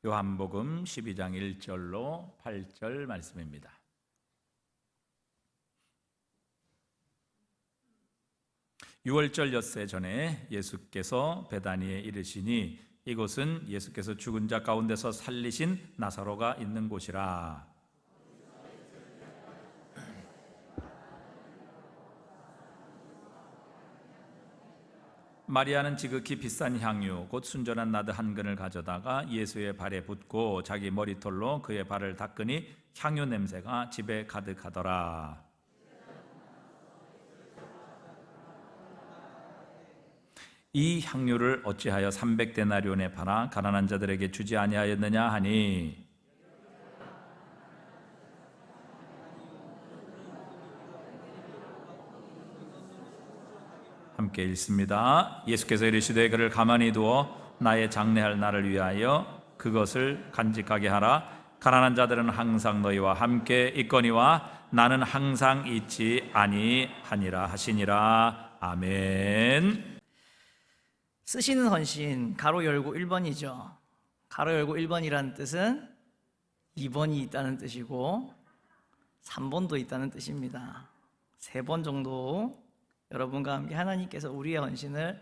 요한복음 12장 1절로 8절 말씀입니다. 유월절 엿새 전에 예수께서 베다니에 이르시니 이곳은 예수께서 죽은 자 가운데서 살리신 나사로가 있는 곳이라. 마리아는 지극히 비싼 향유 곧 순전한 나드 한 근을 가져다가 예수의 발에 붓고 자기 머리털로 그의 발을 닦으니 향유 냄새가 집에 가득하더라. 이 향유를 어찌하여 300데나리온에 팔아 가난한 자들에게 주지 아니하였느냐 하니, 함께 읽습니다. 예수께서 이르시되 그를 가만히 두어 나의 장례할 날을 위하여 그것을 간직하게 하라. 가난한 자들은 항상 너희와 함께 있거니와 나는 항상 있지 아니하니라 하시니라. 아멘. 쓰시는 헌신 가로 열고 1번이죠. 가로 열고 1번이라는 뜻은 2번이 있다는 뜻이고 3번도 있다는 뜻입니다. 3번 정도 여러분과 함께 하나님께서 우리의 헌신을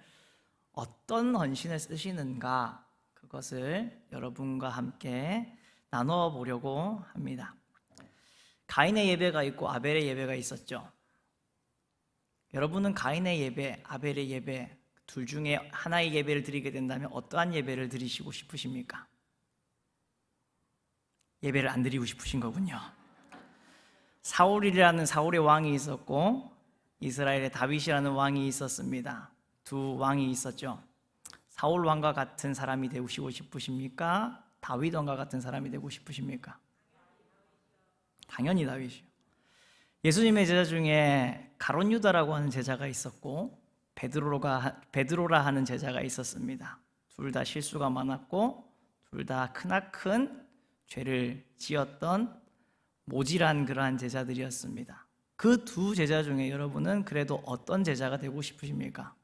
어떤 헌신을 쓰시는가, 그것을 여러분과 함께 나눠 보려고 합니다. 가인의 예배가 있고 아벨의 예배가 있었죠. 여러분은 가인의 예배, 아벨의 예배 둘 중에 하나의 예배를 드리게 된다면 어떠한 예배를 드리시고 싶으십니까? 예배를 안 드리고 싶으신 거군요. 사울이라는 사울의 왕이 있었고 이스라엘의 다윗이라는 왕이 있었습니다. 두 왕이 있었죠. 사울 왕과 같은 사람이 되시고 싶으십니까? 다윗 왕과 같은 사람이 되고 싶으십니까? 당연히 다윗이요. 예수님의 제자 중에 가룟 유다라고 하는 제자가 있었고 베드로라 하는 제자가 있었습니다. 둘 다 실수가 많았고 둘 다 크나큰 죄를 지었던 모질한 그러한 제자들이었습니다. 그 두 제자 중에 여러분은 그래도 어떤 제자가 되고 싶으십니까?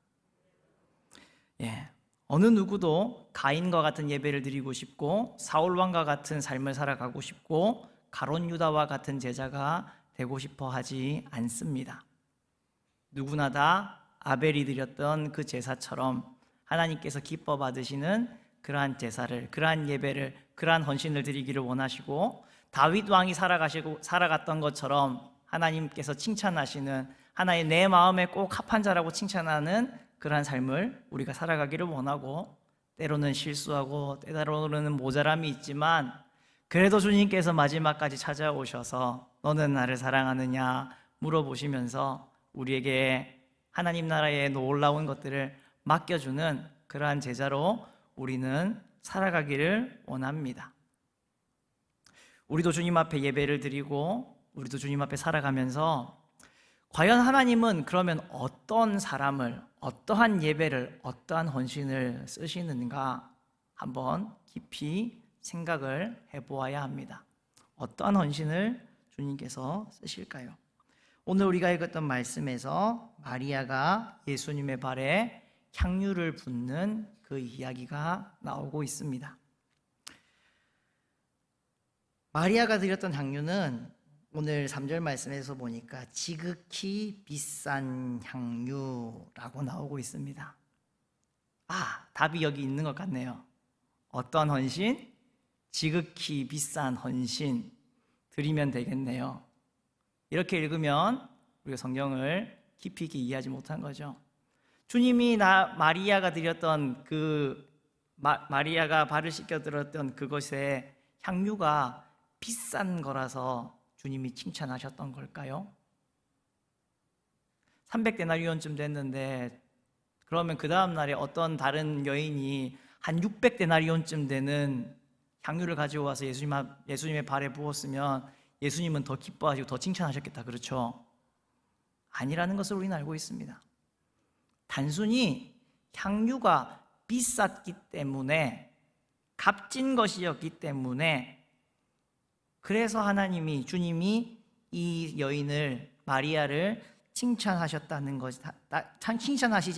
어느 누구도 가인과 같은 예배를 드리고 싶고 사울왕과 같은 삶을 살아가고 싶고 가룟 유다와 같은 제자가 되고 싶어 하지 않습니다. 누구나 다 아벨이 드렸던 그 제사처럼 하나님께서 기뻐 받으시는 그러한 제사를, 그러한 예배를, 그러한 헌신을 드리기를 원하시고 다윗 왕이 살아갔던 것처럼 하나님께서 칭찬하시는, 하나의 내 마음에 꼭 합한 자라고 칭찬하는 그러한 삶을 우리가 살아가기를 원하고, 때로는 실수하고 때로는 모자람이 있지만 그래도 주님께서 마지막까지 찾아오셔서 너는 나를 사랑하느냐 물어보시면서 우리에게 하나님 나라의 놀라운 것들을 맡겨주는 그러한 제자로 우리는 살아가기를 원합니다. 우리도 주님 앞에 예배를 드리고 우리도 주님 앞에 살아가면서 과연 하나님은 그러면 어떤 사람을, 어떠한 예배를, 어떠한 헌신을 쓰시는가 한번 깊이 생각을 해보아야 합니다. 어떠한 헌신을 주님께서 쓰실까요? 오늘 우리가 읽었던 말씀에서 마리아가 예수님의 발에 향유를 붓는 그 이야기가 나오고 있습니다. 마리아가 드렸던 향유는 오늘 3절 말씀에서 보니까 지극히 비싼 향유라고 나오고 있습니다. 답이 여기 있는 것 같네요. 어떤 헌신? 지극히 비싼 헌신 드리면 되겠네요. 이렇게 읽으면 우리가 성경을 깊이 있게 이해하지 못한 거죠. 주님이 마리아가 드렸던 마리아가 발을 씻겨 드렸던 그것의 향유가 비싼 거라서 주님이 칭찬하셨던 걸까요? 300데나리온쯤 됐는데 그러면 그 다음 날에 어떤 다른 여인이 한 600데나리온쯤 되는 향유를 가지고 와서 예수님의 발에 부었으면 예수님은 더 기뻐하시고 더 칭찬하셨겠다, 그렇죠? 아니라는 것을 우리는 알고 있습니다. 단순히 향유가 비쌌기 때문에, 값진 것이었기 때문에, 그래서 주님이 이 여인을, 마리아를 칭찬하시지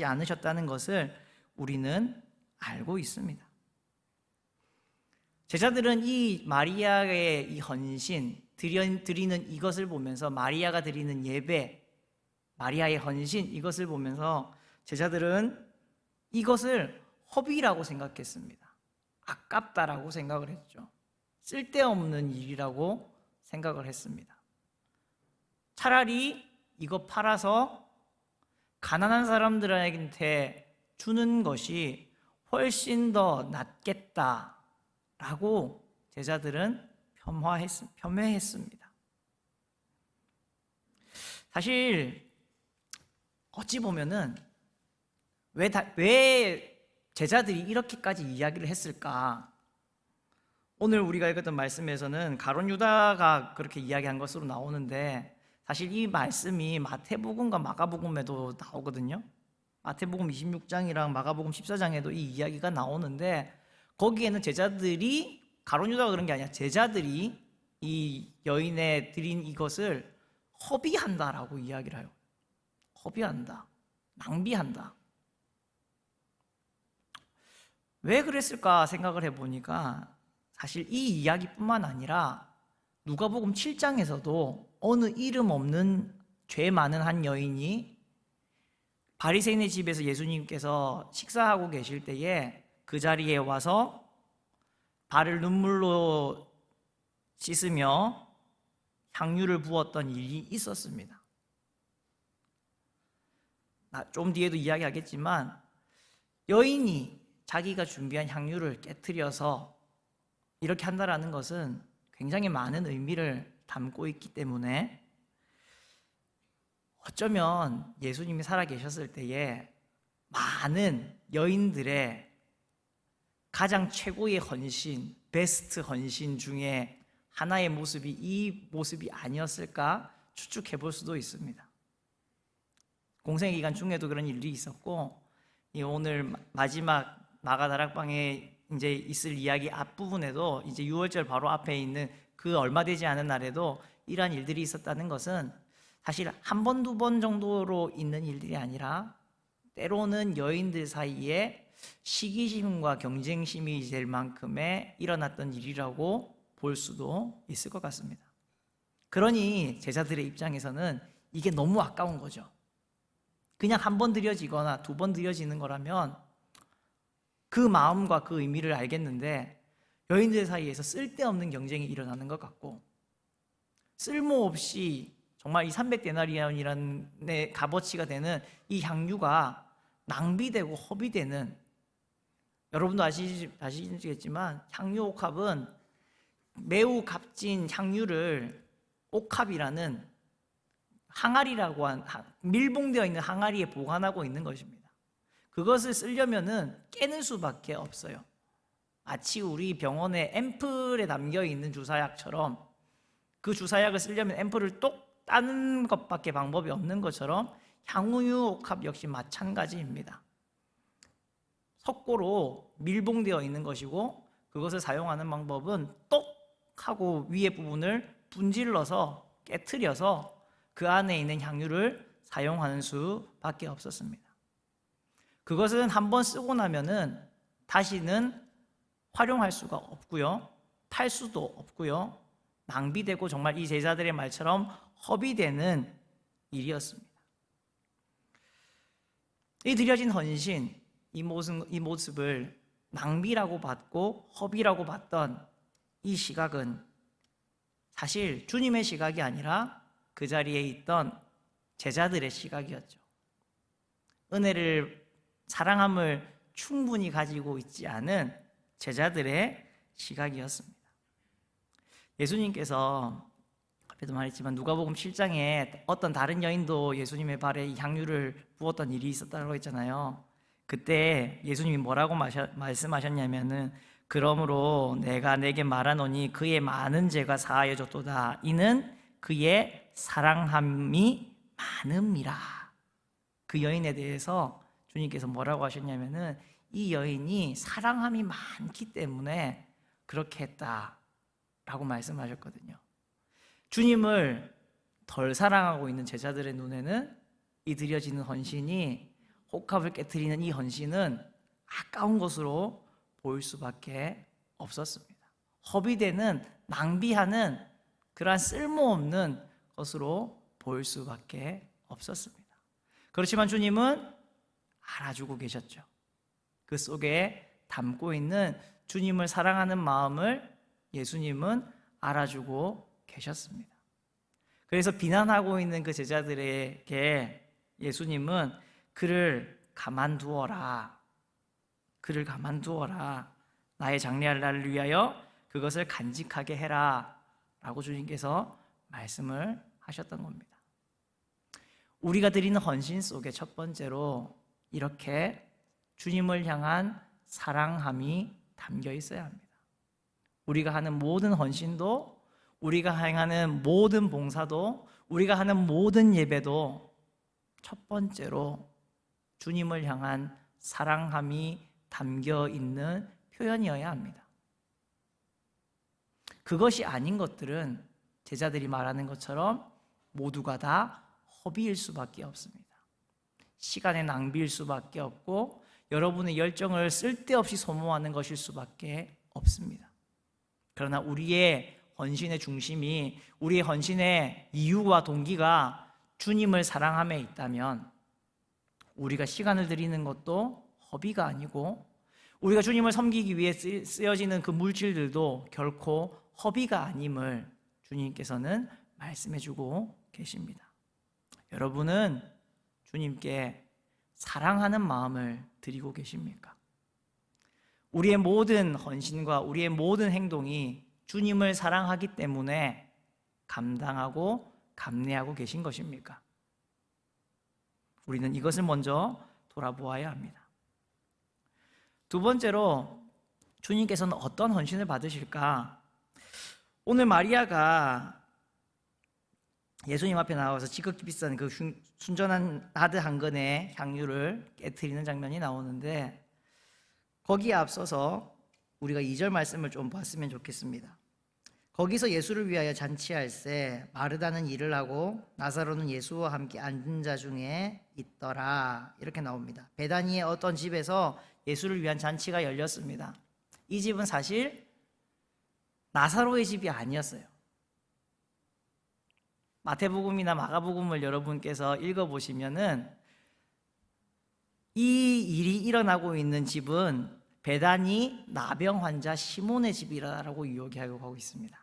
않으셨다는 것을 우리는 알고 있습니다. 제자들은 이 마리아의 이 헌신, 드리는 이것을 보면서, 마리아가 드리는 예배, 마리아의 헌신, 이것을 보면서 제자들은 이것을 허비라고 생각했습니다. 아깝다라고 생각을 했죠. 쓸데없는 일이라고 생각을 했습니다. 차라리 이거 팔아서 가난한 사람들한테 주는 것이 훨씬 더 낫겠다라고 제자들은 폄훼했습니다. 사실 어찌 보면은 왜 제자들이 이렇게까지 이야기를 했을까? 오늘 우리가 읽었던 말씀에서는 가룟 유다가 그렇게 이야기한 것으로 나오는데, 사실 이 말씀이 마태복음과 마가복음에도 나오거든요. 마태복음 26장이랑 마가복음 14장에도 이 이야기가 나오는데, 거기에는 제자들이, 가룟 유다가 그런 게 아니라 제자들이 이 여인에 드린 이것을 허비한다라고 이야기를 해요. 허비한다, 낭비한다. 왜 그랬을까 생각을 해보니까, 사실 이 이야기뿐만 아니라 누가복음 7장에서도 어느 이름 없는 죄 많은 한 여인이 바리새인의 집에서 예수님께서 식사하고 계실 때에 그 자리에 와서 발을 눈물로 씻으며 향유를 부었던 일이 있었습니다. 좀 뒤에도 이야기하겠지만, 여인이 자기가 준비한 향유를 깨트려서 이렇게 한다라는 것은 굉장히 많은 의미를 담고 있기 때문에, 어쩌면 예수님이 살아계셨을 때에 많은 여인들의 가장 최고의 헌신, 베스트 헌신 중에 하나의 모습이 이 모습이 아니었을까 추측해 볼 수도 있습니다. 공생 기간 중에도 그런 일이 있었고, 오늘 마지막 마가다락방에 이제 있을 이야기 앞부분에도 이제 6월절 바로 앞에 있는 그 얼마 되지 않은 날에도 이러한 일들이 있었다는 것은, 사실 한 번, 두 번 정도로 있는 일들이 아니라 때로는 여인들 사이에 시기심과 경쟁심이 될 만큼의 일어났던 일이라고 볼 수도 있을 것 같습니다. 그러니 제자들의 입장에서는 이게 너무 아까운 거죠. 그냥 한 번 드려지거나 두 번 드려지는 거라면 그 마음과 그 의미를 알겠는데, 여인들 사이에서 쓸데없는 경쟁이 일어나는 것 같고, 쓸모없이 정말 이 300데나리온이라는 값어치가 되는 이 향유가 낭비되고 허비되는, 여러분도 아시겠지만 향유 옥합은 매우 값진 향유를, 옥합이라는 항아리라고 한 밀봉되어 있는 항아리에 보관하고 있는 것입니다. 그것을 쓰려면은 깨는 수밖에 없어요. 마치 우리 병원에 앰플에 담겨 있는 주사약처럼, 그 주사약을 쓰려면 앰플을 똑 따는 것밖에 방법이 없는 것처럼 향유 옥합 역시 마찬가지입니다. 석고로 밀봉되어 있는 것이고, 그것을 사용하는 방법은 똑 하고 위에 부분을 분질러서 깨트려서 그 안에 있는 향유를 사용하는 수밖에 없었습니다. 그것은 한번 쓰고 나면은 다시는 활용할 수가 없고요, 팔 수도 없고요, 낭비되고 정말 이 제자들의 말처럼 허비되는 일이었습니다. 이 드려진 헌신, 이 모습을 낭비라고 받고 허비라고 봤던 이 시각은 사실 주님의 시각이 아니라 그 자리에 있던 제자들의 시각이었죠. 은혜를, 사랑함을 충분히 가지고 있지 않은 제자들의 시각이었습니다. 예수님께서 앞에도 말했지만 누가복음 7장에 어떤 다른 여인도 예수님의 발에 이 향유를 부었던 일이 있었다고 했잖아요. 그때 예수님이 뭐라고 말씀하셨냐면은, 그러므로 내가 내게 말하노니 그의 많은 죄가 사하여졌도다. 이는 그의 사랑함이 많음이라. 그 여인에 대해서 주님께서 뭐라고 하셨냐면은, 이 여인이 사랑함이 많기 때문에 그렇게 했다라고 말씀하셨거든요. 주님을 덜 사랑하고 있는 제자들의 눈에는 이 드려지는 헌신이, 옥합을 깨트리는 이 헌신은 아까운 것으로 보일 수밖에 없었습니다. 허비되는, 낭비하는 그러한 쓸모없는 것으로 보일 수밖에 없었습니다. 그렇지만 주님은 알아주고 계셨죠. 그 속에 담고 있는 주님을 사랑하는 마음을 예수님은 알아주고 계셨습니다. 그래서 비난하고 있는 그 제자들에게 예수님은 그를 가만두어라. 그를 가만두어라. 나의 장래할 날을 위하여 그것을 간직하게 해라. 라고 주님께서 말씀을 하셨던 겁니다. 우리가 드리는 헌신 속에 첫 번째로 이렇게 주님을 향한 사랑함이 담겨 있어야 합니다. 우리가 하는 모든 헌신도, 우리가 행하는 모든 봉사도, 우리가 하는 모든 예배도 첫 번째로 주님을 향한 사랑함이 담겨 있는 표현이어야 합니다. 그것이 아닌 것들은 제자들이 말하는 것처럼 모두가 다 허비일 수밖에 없습니다. 시간의 낭비일 수밖에 없고 여러분의 열정을 쓸데없이 소모하는 것일 수밖에 없습니다. 그러나 우리의 헌신의 중심이, 우리의 헌신의 이유와 동기가 주님을 사랑함에 있다면 우리가 시간을 들이는 것도 허비가 아니고 우리가 주님을 섬기기 위해 쓰여지는 그 물질들도 결코 허비가 아님을 주님께서는 말씀해 주고 계십니다. 여러분은 주님께 사랑하는 마음을 드리고 계십니까? 우리의 모든 헌신과 우리의 모든 행동이 주님을 사랑하기 때문에 감당하고 감내하고 계신 것입니까? 우리는 이것을 먼저 돌아보아야 합니다. 두 번째로 주님께서는 어떤 헌신을 받으실까? 오늘 마리아가 예수님 앞에 나와서 지극히 비싼 그 순전한 나드 한 근의 향유를 깨트리는 장면이 나오는데 거기에 앞서서 우리가 2절 말씀을 좀 봤으면 좋겠습니다. 거기서 예수를 위하여 잔치할세 마르다는 일을 하고 나사로는 예수와 함께 앉은 자 중에 있더라. 이렇게 나옵니다. 베다니의 어떤 집에서 예수를 위한 잔치가 열렸습니다. 이 집은 사실 나사로의 집이 아니었어요. 마태복음이나 마가복음을 여러분께서 읽어보시면은 이 일이 일어나고 있는 집은 베다니 나병 환자 시몬의 집이라고 이야기하고 가고 있습니다.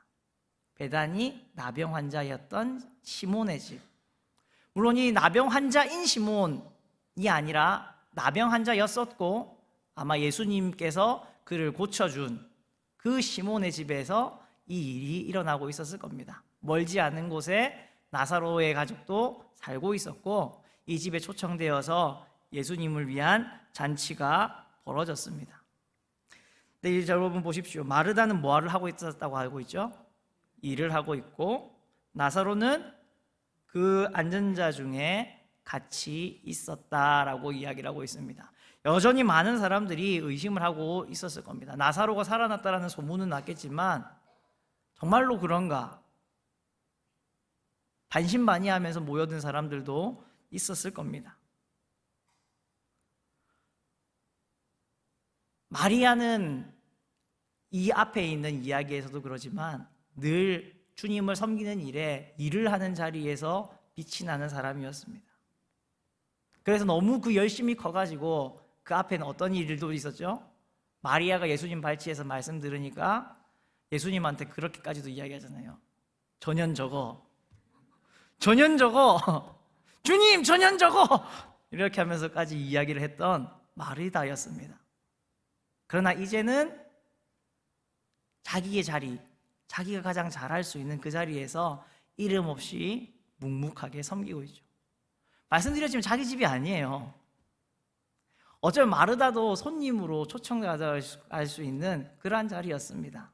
베다니 나병 환자였던 시몬의 집. 물론 이 나병 환자인 시몬이 아니라 나병 환자였었고 아마 예수님께서 그를 고쳐준 그 시몬의 집에서 이 일이 일어나고 있었을 겁니다. 멀지 않은 곳에 나사로의 가족도 살고 있었고 이 집에 초청되어서 예수님을 위한 잔치가 벌어졌습니다. 근데 여러분 보십시오. 마르다는 뭐를 하고 있었다고 알고 있죠? 일을 하고 있고 나사로는 그 앉은 자 중에 같이 있었다라고 이야기를 하고 있습니다. 여전히 많은 사람들이 의심을 하고 있었을 겁니다. 나사로가 살아났다라는 소문은 났겠지만 정말로 그런가? 반신반의하면서 모여든 사람들도 있었을 겁니다. 마리아는 이 앞에 있는 이야기에서도 그러지만 늘 주님을 섬기는 일에 일을 하는 자리에서 빛이 나는 사람이었습니다. 그래서 너무 그 열심이 커가지고 그 앞에는 어떤 일들도 있었죠? 마리아가 예수님 발치에서 말씀 들으니까 예수님한테 그렇게까지도 이야기하잖아요. 전혀 저거 주님 전혀 저거 이렇게 하면서까지 이야기를 했던 마르다였습니다. 그러나 이제는 자기의 자리, 자기가 가장 잘할 수 있는 그 자리에서 이름 없이 묵묵하게 섬기고 있죠. 말씀드렸지만 자기 집이 아니에요. 어쩌면 마르다도 손님으로 초청받을 수 있는 그러한 자리였습니다.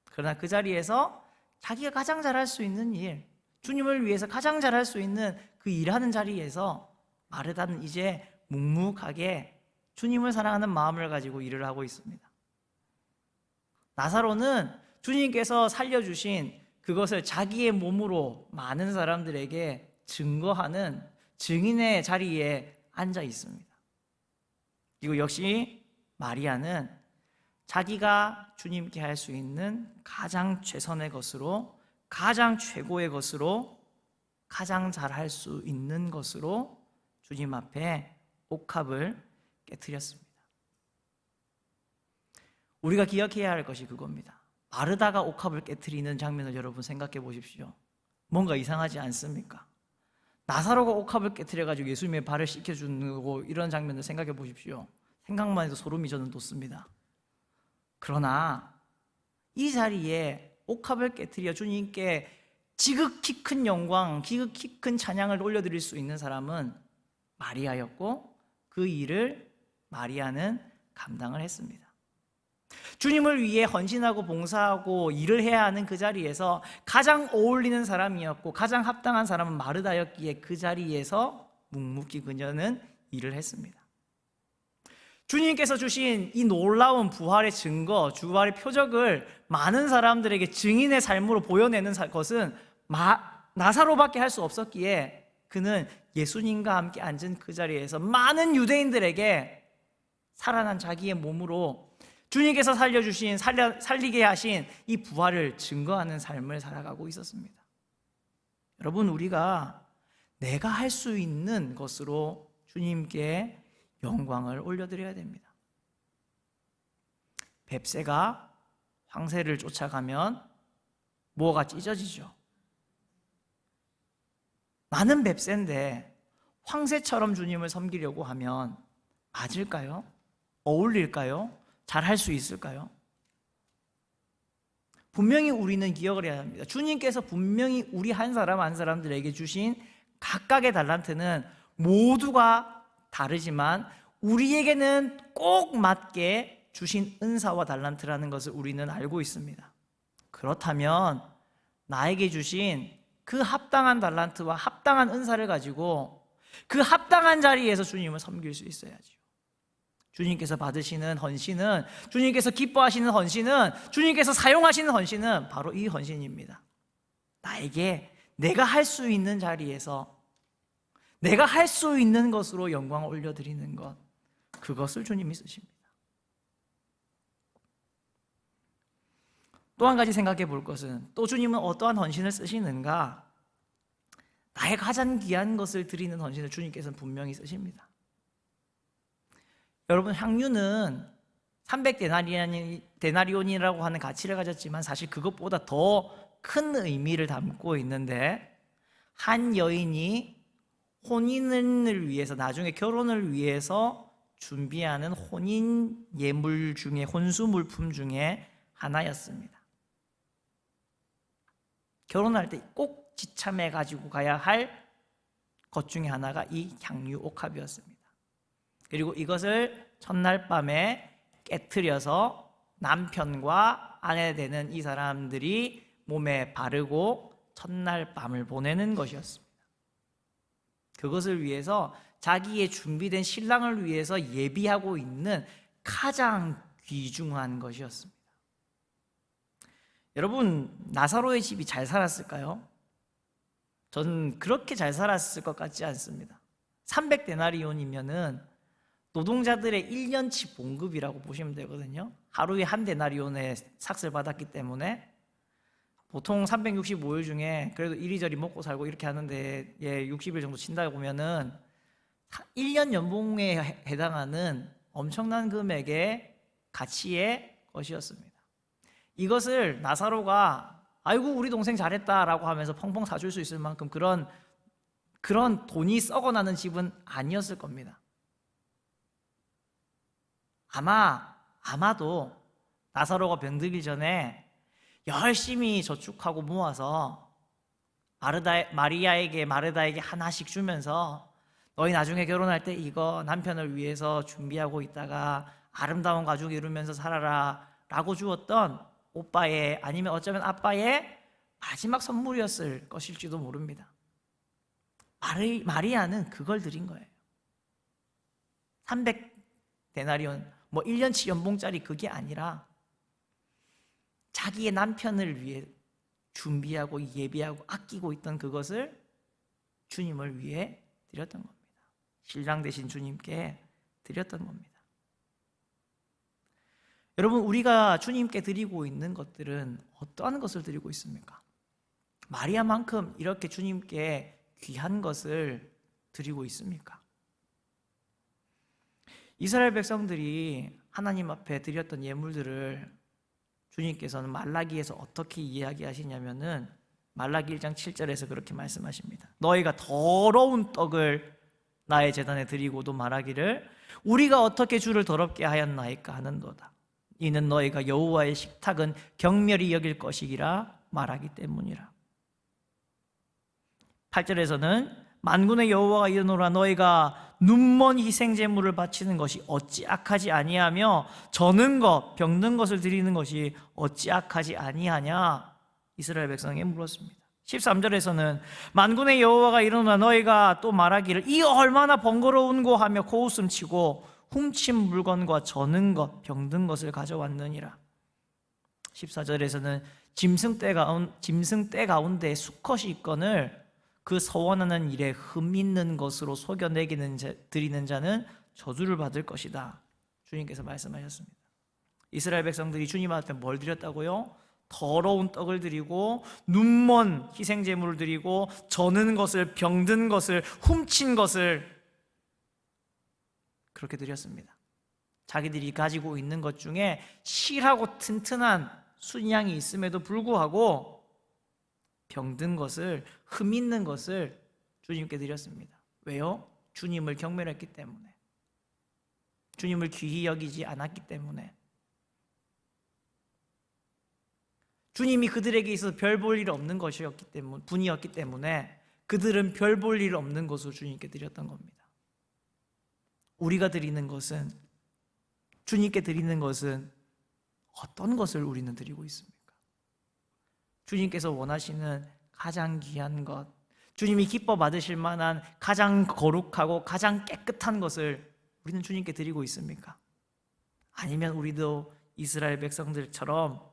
그러나 그 자리에서 자기가 가장 잘할 수 있는 일, 주님을 위해서 가장 잘할 수 있는 그 일하는 자리에서 마르다는 이제 묵묵하게 주님을 사랑하는 마음을 가지고 일을 하고 있습니다. 나사로는 주님께서 살려주신 그것을 자기의 몸으로 많은 사람들에게 증거하는 증인의 자리에 앉아 있습니다. 그리고 역시 마리아는 자기가 주님께 할 수 있는 가장 최선의 것으로, 가장 최고의 것으로, 가장 잘할 수 있는 것으로 주님 앞에 옥합을 깨트렸습니다. 우리가 기억해야 할 것이 그겁니다. 마르다가 옥합을 깨트리는 장면을 여러분 생각해 보십시오. 뭔가 이상하지 않습니까? 나사로가 옥합을 깨트려가지고 예수님의 발을 씻겨주고 이런 장면을 생각해 보십시오. 생각만 해도 소름이 저는 돋습니다. 그러나 이 자리에 옥합을 깨트려 주님께 지극히 큰 영광, 지극히 큰 찬양을 올려드릴 수 있는 사람은 마리아였고, 그 일을 마리아는 감당을 했습니다. 주님을 위해 헌신하고 봉사하고 일을 해야 하는 그 자리에서 가장 어울리는 사람이었고 가장 합당한 사람은 마르다였기에 그 자리에서 묵묵히 그녀는 일을 했습니다. 주님께서 주신 이 놀라운 부활의 증거, 부활의 표적을 많은 사람들에게 증인의 삶으로 보여내는 것은 나사로밖에 할 수 없었기에 그는 예수님과 함께 앉은 그 자리에서 많은 유대인들에게 살아난 자기의 몸으로 주님께서 살리게 하신 이 부활을 증거하는 삶을 살아가고 있었습니다. 여러분, 우리가 내가 할 수 있는 것으로 주님께 영광을 올려드려야 됩니다. 뱁새가 황새를 쫓아가면 뭐가 찢어지죠. 나는 뱁새인데 황새처럼 주님을 섬기려고 하면 맞을까요? 어울릴까요? 잘할 수 있을까요? 분명히 우리는 기억을 해야 합니다. 주님께서 분명히 우리 한 사람 한 사람들에게 주신 각각의 달란트는 모두가 다르지만 우리에게는 꼭 맞게 주신 은사와 달란트라는 것을 우리는 알고 있습니다. 그렇다면 나에게 주신 그 합당한 달란트와 합당한 은사를 가지고 그 합당한 자리에서 주님을 섬길 수 있어야죠. 주님께서 받으시는 헌신은, 주님께서 기뻐하시는 헌신은, 주님께서 사용하시는 헌신은 바로 이 헌신입니다. 나에게 내가 할 수 있는 자리에서 내가 할 수 있는 것으로 영광을 올려드리는 것, 그것을 주님이 쓰십니다. 또 한 가지 생각해 볼 것은, 또 주님은 어떠한 헌신을 쓰시는가? 나의 가장 귀한 것을 드리는 헌신을 주님께서는 분명히 쓰십니다. 여러분, 향유는 300데나리온이라고 하는 가치를 가졌지만 사실 그것보다 더 큰 의미를 담고 있는데, 한 여인이 혼인을 위해서, 나중에 결혼을 위해서 준비하는 혼인 예물 중에, 혼수 물품 중에 하나였습니다. 결혼할 때 꼭 지참해 가지고 가야 할 것 중에 하나가 이 향유 옥합이었습니다. 그리고 이것을 첫날 밤에 깨트려서 남편과 아내 되는 이 사람들이 몸에 바르고 첫날 밤을 보내는 것이었습니다. 그것을 위해서 자기의 준비된 신랑을 위해서 예비하고 있는 가장 귀중한 것이었습니다. 여러분, 나사로의 집이 잘 살았을까요? 저는 그렇게 잘 살았을 것 같지 않습니다. 300데나리온이면은 노동자들의 1년치 봉급이라고 보시면 되거든요. 하루에 한 데나리온의 삭스를 받았기 때문에 보통 365일 중에 그래도 이리저리 먹고 살고 이렇게 하는데 60일 정도 친다고 보면은 1년 연봉에 해당하는 엄청난 금액의 가치의 것이었습니다. 이것을 나사로가 아이고 우리 동생 잘했다라고 하면서 펑펑 사줄 수 있을 만큼 그런 돈이 썩어나는 집은 아니었을 겁니다. 아마도 나사로가 병들기 전에 열심히 저축하고 모아서 마르다에게 하나씩 주면서 너희 나중에 결혼할 때 이거 남편을 위해서 준비하고 있다가 아름다운 가족 이루면서 살아라 라고 주었던 오빠의, 아니면 어쩌면 아빠의 마지막 선물이었을 것일지도 모릅니다. 마리아는 그걸 드린 거예요. 300데나리온, 1년치 연봉짜리 그게 아니라 자기의 남편을 위해 준비하고 예비하고 아끼고 있던 그것을 주님을 위해 드렸던 겁니다. 신랑 되신 주님께 드렸던 겁니다. 여러분, 우리가 주님께 드리고 있는 것들은 어떠한 것을 드리고 있습니까? 마리아만큼 이렇게 주님께 귀한 것을 드리고 있습니까? 이스라엘 백성들이 하나님 앞에 드렸던 예물들을 주님께서는 말라기에서 어떻게 이야기하시냐면은 말라기 1장 7절에서 그렇게 말씀하십니다. 너희가 더러운 떡을 나의 제단에 드리고도 말하기를 우리가 어떻게 주를 더럽게 하였나이까 하는도다. 이는 너희가 여호와의 식탁은 경멸히 여길 것이기라 말하기 때문이라. 8절에서는 만군의 여호와가 이르노라 너희가 눈먼 희생 제물을 바치는 것이 어찌 악하지 아니하며 저는 것 병든 것을 드리는 것이 어찌 악하지 아니하냐 이스라엘 백성에게 물었습니다. 13절에서는 만군의 여호와가 이르노라 너희가 또 말하기를 이 얼마나 번거로운고 하며 코웃음 치고 훔친 물건과 저는 것 병든 것을 가져왔느니라. 14절에서는 짐승 떼 가운데 수컷이 있거늘 그 서원하는 일에 흠 있는 것으로 속여내기는 드리는 자는 저주를 받을 것이다. 주님께서 말씀하셨습니다. 이스라엘 백성들이 주님 앞에 뭘 드렸다고요? 더러운 떡을 드리고 눈먼 희생 제물을 드리고 저는 것을 병든 것을 훔친 것을 그렇게 드렸습니다. 자기들이 가지고 있는 것 중에 실하고 튼튼한 순양이 있음에도 불구하고 병든 것을 흠 있는 것을 주님께 드렸습니다. 왜요? 주님을 경멸했기 때문에, 주님을 귀히 여기지 않았기 때문에, 주님이 그들에게 있어서 별 볼 일 없는 것이었기 때문에, 분이었기 때문에 그들은 별 볼 일 없는 것으로 주님께 드렸던 겁니다. 우리가 드리는 것은, 주님께 드리는 것은 어떤 것을 우리는 드리고 있습니까? 주님께서 원하시는 가장 귀한 것, 주님이 기뻐 받으실 만한 가장 거룩하고 가장 깨끗한 것을 우리는 주님께 드리고 있습니까? 아니면 우리도 이스라엘 백성들처럼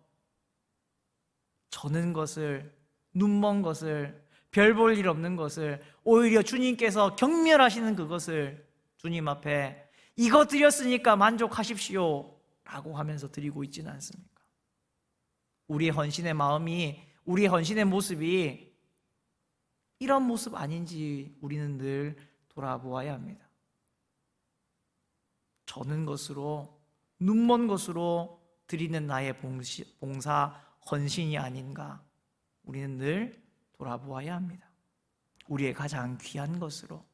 저는 것을, 눈먼 것을, 별 볼 일 없는 것을, 오히려 주님께서 경멸하시는 그것을 주님 앞에 이거 드렸으니까 만족하십시오 라고 하면서 드리고 있지는 않습니까? 우리의 헌신의 마음이, 우리의 헌신의 모습이 이런 모습 아닌지 우리는 늘 돌아보아야 합니다. 저는 것으로, 눈먼 것으로 드리는 나의 봉사, 헌신이 아닌가 우리는 늘 돌아보아야 합니다. 우리의 가장 귀한 것으로,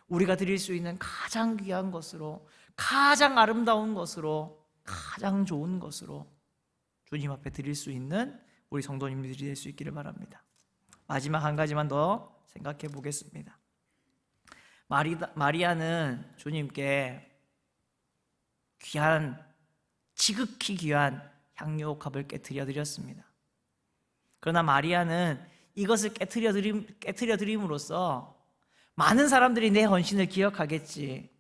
우리가 드릴 수 있는 가장 귀한 것으로, 가장 아름다운 것으로, 가장 좋은 것으로 주님 앞에 드릴 수 있는 우리 성도님들이 될 수 있기를 바랍니다. 마지막 한 가지만 더 생각해 보겠습니다. 마리아는 주님께 귀한, 지극히 귀한 향유옥합을 깨트려 드렸습니다. 그러나 마리아는 이것을 깨트려 드림으로써 많은 사람들이 내 헌신을 기억하겠지,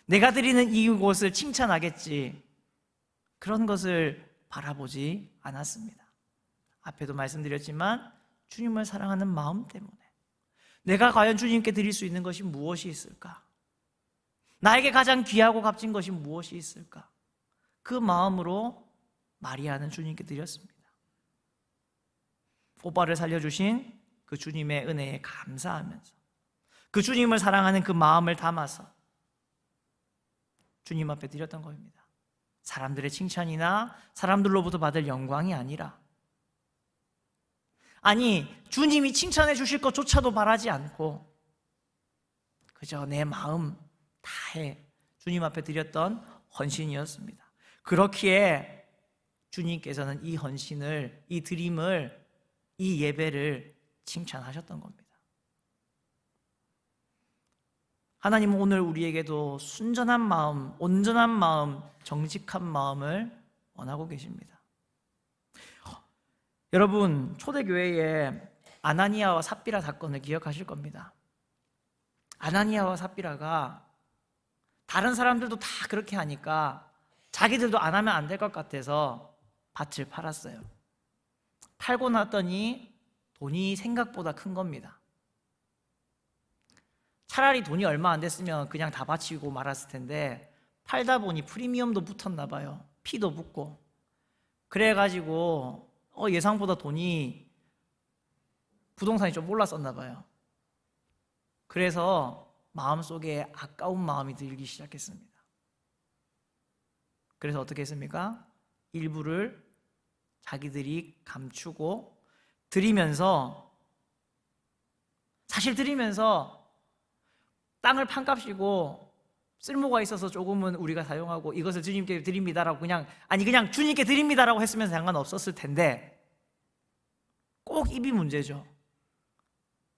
내가 드리는 이곳을 칭찬하겠지, 그런 것을 바라보지 않았습니다. 앞에도 말씀드렸지만 주님을 사랑하는 마음 때문에 내가 과연 주님께 드릴 수 있는 것이 무엇이 있을까? 나에게 가장 귀하고 값진 것이 무엇이 있을까? 그 마음으로 마리아는 주님께 드렸습니다. 오빠를 살려주신 그 주님의 은혜에 감사하면서 그 주님을 사랑하는 그 마음을 담아서 주님 앞에 드렸던 겁니다. 사람들의 칭찬이나 사람들로부터 받을 영광이 아니라, 아니 주님이 칭찬해 주실 것조차도 바라지 않고 그저 내 마음 다해 주님 앞에 드렸던 헌신이었습니다. 그렇기에 주님께서는 이 헌신을, 이 드림을, 이 예배를 칭찬하셨던 겁니다. 하나님은 오늘 우리에게도 순전한 마음, 온전한 마음, 정직한 마음을 원하고 계십니다. 여러분, 초대교회에 아나니아와 삽비라 사건을 기억하실 겁니다. 아나니아와 삽비라가 다른 사람들도 다 그렇게 하니까 자기들도 안 하면 안 될 것 같아서 밭을 팔았어요. 팔고 났더니 돈이 생각보다 큰 겁니다. 차라리 돈이 얼마 안 됐으면 그냥 다 바치고 말았을 텐데 팔다 보니 프리미엄도 붙었나 봐요. 피도 붓고 그래가지고 예상보다 돈이 부동산이 좀 올랐었나 봐요. 그래서 마음속에 아까운 마음이 들기 시작했습니다. 그래서 어떻게 했습니까? 일부를 자기들이 감추고 드리면서, 사실 드리면서 땅을 판값이고 쓸모가 있어서 조금은 우리가 사용하고 이것을 주님께 드립니다라고 그냥 주님께 드립니다라고 했으면 상관없었을 텐데 꼭 입이 문제죠.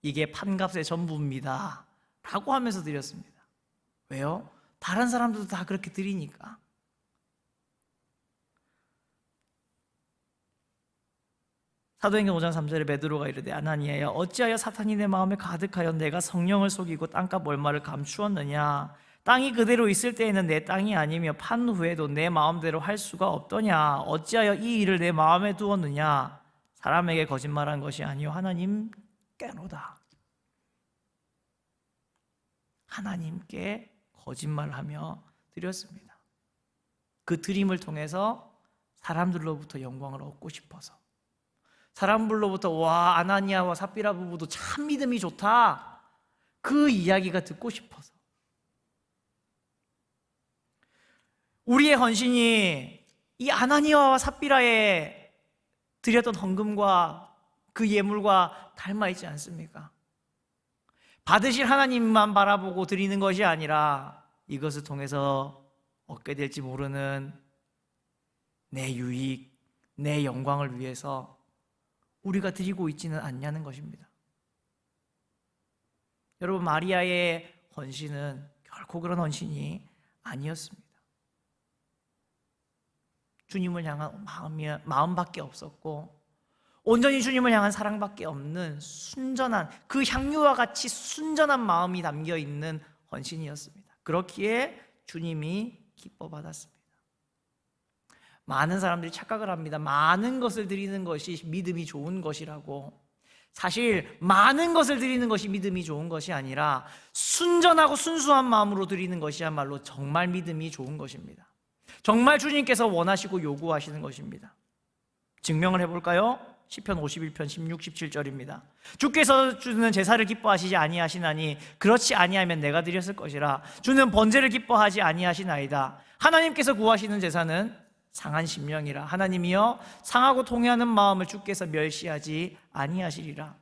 이게 판값의 전부입니다 라고 하면서 드렸습니다. 왜요? 다른 사람들도 다 그렇게 드리니까. 사도행전 5장 3절에 베드로가 이르되 아나니아야 어찌하여 사탄이 내 마음에 가득하여 내가 성령을 속이고 땅값 얼마를 감추었느냐. 땅이 그대로 있을 때에는 내 땅이 아니며 판 후에도 내 마음대로 할 수가 없더냐. 어찌하여 이 일을 내 마음에 두었느냐. 사람에게 거짓말한 것이 아니요 하나님께로다. 하나님께 거짓말하며 드렸습니다. 그 드림을 통해서 사람들로부터 영광을 얻고 싶어서, 사람들로부터 와 아나니아와 삽비라 부부도 참 믿음이 좋다 그 이야기가 듣고 싶어서, 우리의 헌신이 이 아나니아와 삽비라에 드렸던 헌금과 그 예물과 닮아 있지 않습니까? 받으실 하나님만 바라보고 드리는 것이 아니라 이것을 통해서 얻게 될지 모르는 내 유익, 내 영광을 위해서 우리가 드리고 있지는 않냐는 것입니다. 여러분, 마리아의 헌신은 결코 그런 헌신이 아니었습니다. 주님을 향한 마음밖에 없었고 온전히 주님을 향한 사랑밖에 없는 순전한, 그 향유와 같이 순전한 마음이 담겨있는 헌신이었습니다. 그렇기에 주님이 기뻐 받았습니다. 많은 사람들이 착각을 합니다. 많은 것을 드리는 것이 믿음이 좋은 것이라고. 사실 많은 것을 드리는 것이 믿음이 좋은 것이 아니라 순전하고 순수한 마음으로 드리는 것이야말로 정말 믿음이 좋은 것입니다. 정말 주님께서 원하시고 요구하시는 것입니다. 증명을 해볼까요? 시편 51편 16, 17절입니다. 주께서 주는 제사를 기뻐하시지 아니하시나니 그렇지 아니하면 내가 드렸을 것이라. 주는 번제를 기뻐하지 아니하시나이다. 하나님께서 구하시는 제사는 상한 심령이라. 하나님이여 상하고 통회하는 마음을 주께서 멸시하지 아니하시리라.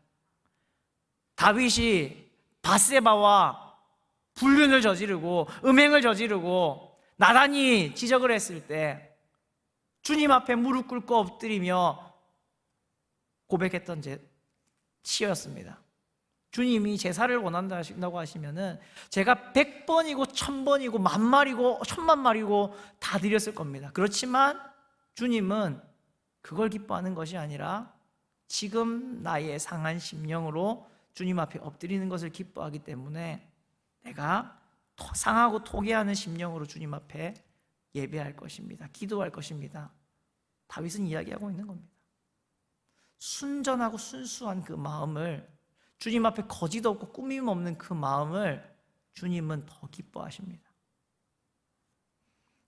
다윗이 밧세바와 불륜을 저지르고 음행을 저지르고 나단이 지적을 했을 때 주님 앞에 무릎 꿇고 엎드리며 고백했던 시였습니다. 주님이 제사를 원한다고 하시면은 제가 100번이고 1000번이고 10,000마리고 10,000,000마리고 다 드렸을 겁니다. 그렇지만 주님은 그걸 기뻐하는 것이 아니라 지금 나의 상한 심령으로 주님 앞에 엎드리는 것을 기뻐하기 때문에 내가 상하고 토개하는 심령으로 주님 앞에 예배할 것입니다. 기도할 것입니다. 다윗은 이야기하고 있는 겁니다. 순전하고 순수한 그 마음을, 주님 앞에 거짓 없고 꾸밈 없는 그 마음을 주님은 더 기뻐하십니다.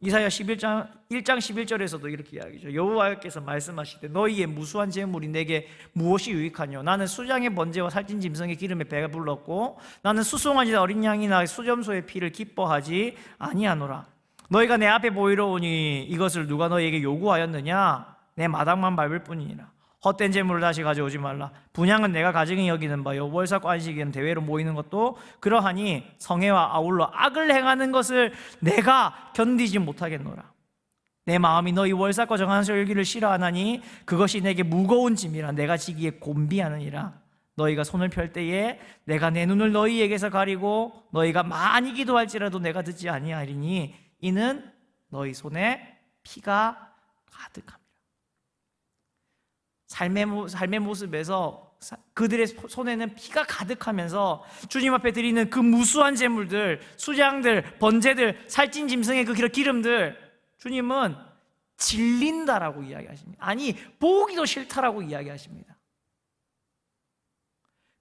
이사야 1장 11절에서도 이렇게 이야기죠. 여호와께서 말씀하시되 너희의 무수한 재물이 내게 무엇이 유익하뇨? 나는 수장의 번제와 살찐 짐승의 기름에 배가 불렀고 나는 수송아지나 어린 양이나 수점소의 피를 기뻐하지 아니하노라. 너희가 내 앞에 보이러 오니 이것을 누가 너희에게 요구하였느냐? 내 마당만 밟을 뿐이니라. 헛된 재물을 다시 가져오지 말라. 분향은 내가 가증히 여기는 바요 월삭 안식일은 대회로 모이는 것도 그러하니 성회와 아울러 악을 행하는 것을 내가 견디지 못하겠노라. 내 마음이 너희 월삭과 정한설기를 싫어하나니 그것이 내게 무거운 짐이라. 내가 지기에 곤비하느니라. 너희가 손을 펼 때에 내가 내 눈을 너희에게서 가리고 너희가 많이 기도할지라도 내가 듣지 아니하리니 이는 너희 손에 피가 가득함이라. 삶의 모습에서 그들의 손에는 피가 가득하면서 주님 앞에 드리는 그 무수한 제물들, 수장들, 번제들, 살찐 짐승의 그 기름들, 주님은 질린다라고 이야기하십니다. 아니, 보기도 싫다라고 이야기하십니다.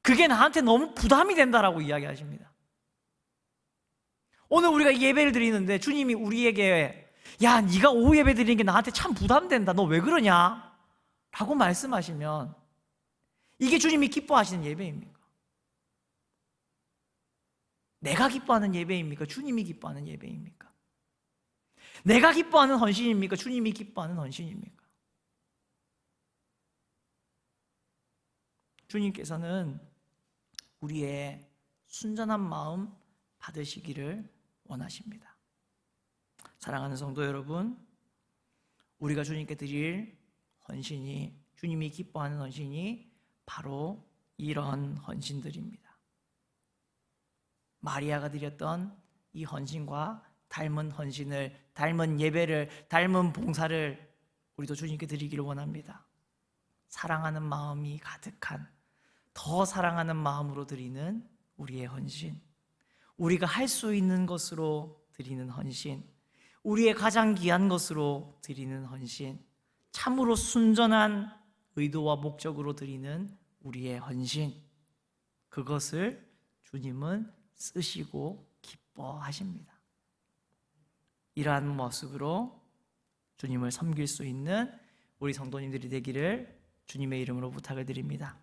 그게 나한테 너무 부담이 된다라고 이야기하십니다. 오늘 우리가 예배를 드리는데 주님이 우리에게 야, 네가 오후 예배 드리는 게 나한테 참 부담된다. 너 왜 그러냐? 라고 말씀하시면 이게 주님이 기뻐하시는 예배입니까? 내가 기뻐하는 예배입니까? 주님이 기뻐하는 예배입니까? 내가 기뻐하는 헌신입니까? 주님이 기뻐하는 헌신입니까? 주님께서는 우리의 순전한 마음 받으시기를 원하십니다. 사랑하는 성도 여러분, 우리가 주님께 드릴 헌신이, 주님이 기뻐하는 헌신이 바로 이런 헌신들입니다. 마리아가 드렸던 이 헌신과 닮은 헌신을, 닮은 예배를, 닮은 봉사를 우리도 주님께 드리기를 원합니다. 사랑하는 마음이 가득한, 더 사랑하는 마음으로 드리는 우리의 헌신, 우리가 할 수 있는 것으로 드리는 헌신, 우리의 가장 귀한 것으로 드리는 헌신, 참으로 순전한 의도와 목적으로 드리는 우리의 헌신, 그것을 주님은 쓰시고 기뻐하십니다. 이러한 모습으로 주님을 섬길 수 있는 우리 성도님들이 되기를 주님의 이름으로 부탁을 드립니다.